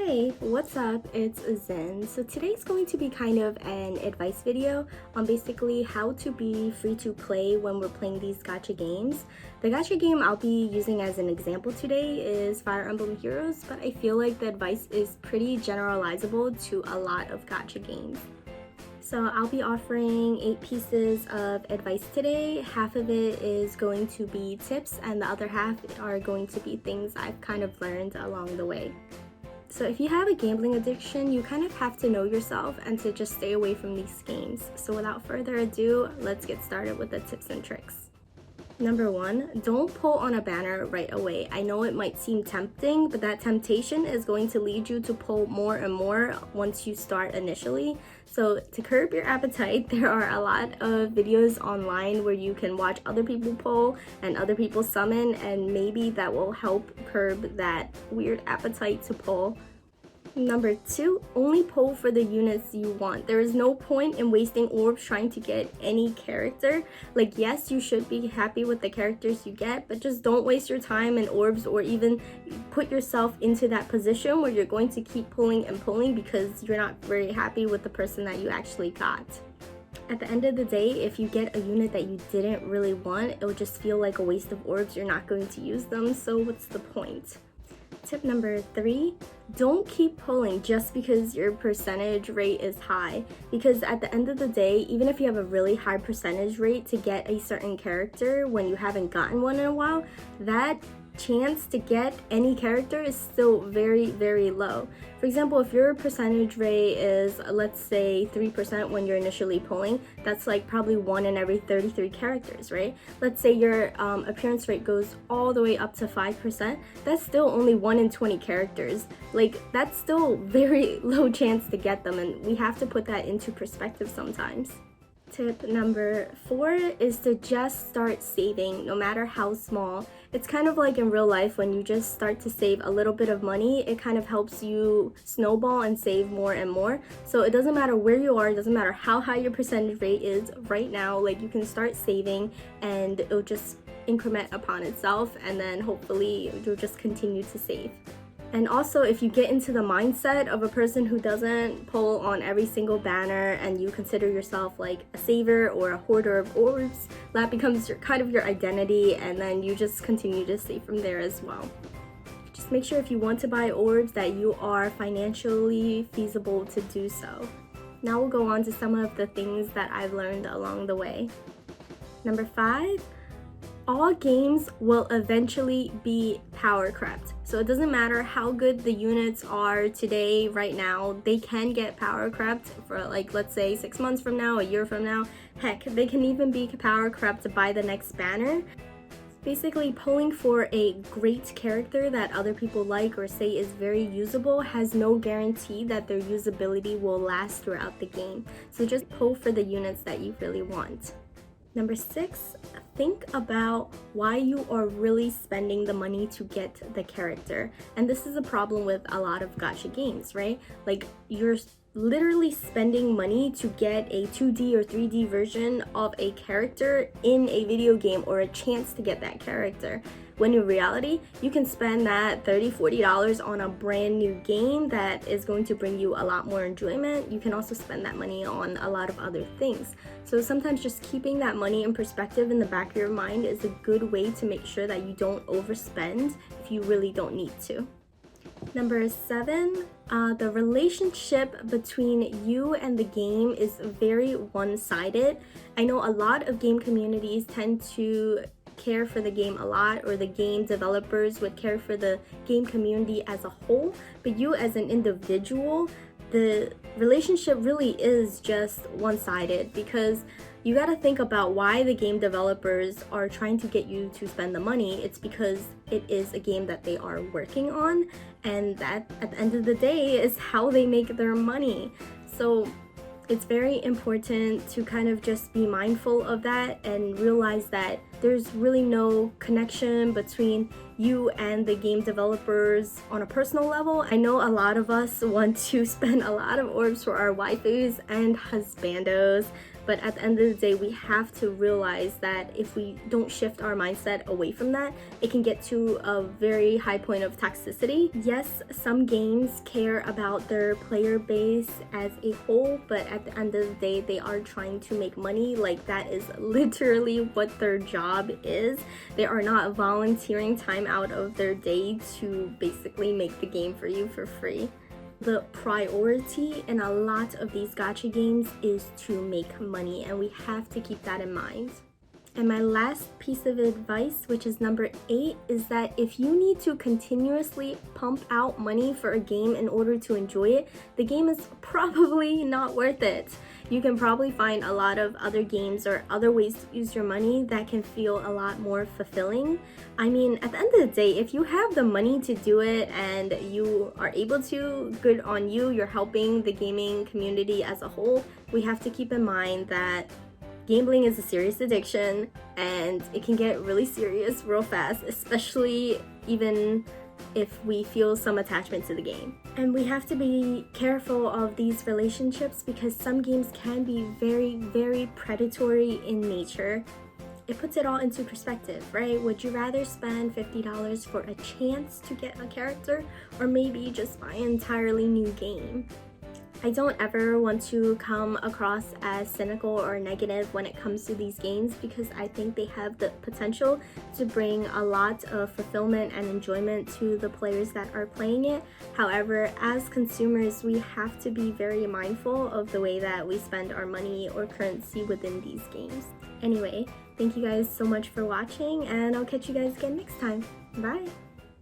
Hey, what's up? It's Zen. So today's going to be kind of an advice video on basically how to be free to play when we're playing these gacha games. The gacha game I'll be using as an example today is Fire Emblem Heroes, but I feel like the advice is pretty generalizable to a lot of gacha games. So I'll be offering 8 pieces of advice today. Half of it is going to be tips and the other half are going to be things I've kind of learned along the way. So if you have a gambling addiction, you kind of have to know yourself and to just stay away from these games. So without further ado, let's get started with the tips and tricks. Number 1, don't pull on a banner right away. I know it might seem tempting, but that temptation is going to lead you to pull more and more once you start initially. So to curb your appetite, there are a lot of videos online where you can watch other people pull and other people summon, and maybe that will help curb that weird appetite to pull. Number 2, only pull for the units you want. There is no point in wasting orbs trying to get any character. Like, yes, you should be happy with the characters you get, but just don't waste your time in orbs or even put yourself into that position where you're going to keep pulling and pulling because you're not very happy with the person that you actually got. At the end of the day, if you get a unit that you didn't really want, it will just feel like a waste of orbs. You're not going to use them, so what's the point? Tip number 3, don't keep pulling just because your percentage rate is high, because at the end of the day, even if you have a really high percentage rate to get a certain character when you haven't gotten one in a while, that chance to get any character is still very, very low. For example, if your percentage rate is, let's say, 3% when you're initially pulling, that's like probably 1 in every 33 characters, right? Let's say your appearance rate goes all the way up to 5%, that's still only 1 in 20 characters. Like, that's still very low chance to get them, and we have to put that into perspective sometimes. Tip number 4 is to just start saving, no matter how small. It's kind of like in real life when you just start to save a little bit of money, it kind of helps you snowball and save more and more. So it doesn't matter where you are, it doesn't matter how high your percentage rate is right now, like you can start saving and it'll just increment upon itself, and then hopefully you'll just continue to save. And also, if you get into the mindset of a person who doesn't pull on every single banner and you consider yourself like a saver or a hoarder of orbs, that becomes kind of your identity, and then you just continue to save from there as well. Just make sure if you want to buy orbs that you are financially feasible to do so. Now we'll go on to some of the things that I've learned along the way. Number 5, all games will eventually be powercrept. So it doesn't matter how good the units are today, right now, they can get powercrept for, like, let's say 6 months from now, a year from now. Heck, they can even be powercrept by the next banner. Basically, pulling for a great character that other people like or say is very usable has no guarantee that their usability will last throughout the game. So just pull for the units that you really want. Number 6, think about why you are really spending the money to get the character. And this is a problem with a lot of gacha games, right? Like, you're literally spending money to get a 2D or 3D version of a character in a video game, or a chance to get that character. When in reality, you can spend that $30, $40 on a brand new game that is going to bring you a lot more enjoyment. You can also spend that money on a lot of other things. So sometimes just keeping that money in perspective in the back of your mind is a good way to make sure that you don't overspend if you really don't need to. Number 7, the relationship between you and the game is very one-sided. I know a lot of game communities tend to care for the game a lot, or the game developers would care for the game community as a whole, but you as an individual, the relationship really is just one-sided, because you got to think about why the game developers are trying to get you to spend the money. It's because it is a game that they are working on, and that at the end of the day is how they make their money. So it's very important to kind of just be mindful of that and realize that there's really no connection between you and the game developers on a personal level. I know a lot of us want to spend a lot of orbs for our waifus and husbandos, But at the end of the day, we have to realize that if we don't shift our mindset away from that, it can get to a very high point of toxicity. Yes, some games care about their player base as a whole, but at the end of the day, they are trying to make money. Like, that is literally what their job is. They are not volunteering time out of their day to basically make the game for you for free. The priority in a lot of these gacha games is to make money, and we have to keep that in mind. And my last piece of advice, which is number 8, is that if you need to continuously pump out money for a game in order to enjoy it, the game is probably not worth it. You can probably find a lot of other games or other ways to use your money that can feel a lot more fulfilling. I mean, at the end of the day, if you have the money to do it and you are able to, good on you, you're helping the gaming community as a whole. We have to keep in mind that gambling is a serious addiction and it can get really serious real fast, especially even if we feel some attachment to the game. And we have to be careful of these relationships because some games can be very, very predatory in nature. It puts it all into perspective, right? Would you rather spend $50 for a chance to get a character, or maybe just buy an entirely new game? I don't ever want to come across as cynical or negative when it comes to these games because I think they have the potential to bring a lot of fulfillment and enjoyment to the players that are playing it. However, as consumers, we have to be very mindful of the way that we spend our money or currency within these games. Anyway, thank you guys so much for watching, and I'll catch you guys again next time. Bye!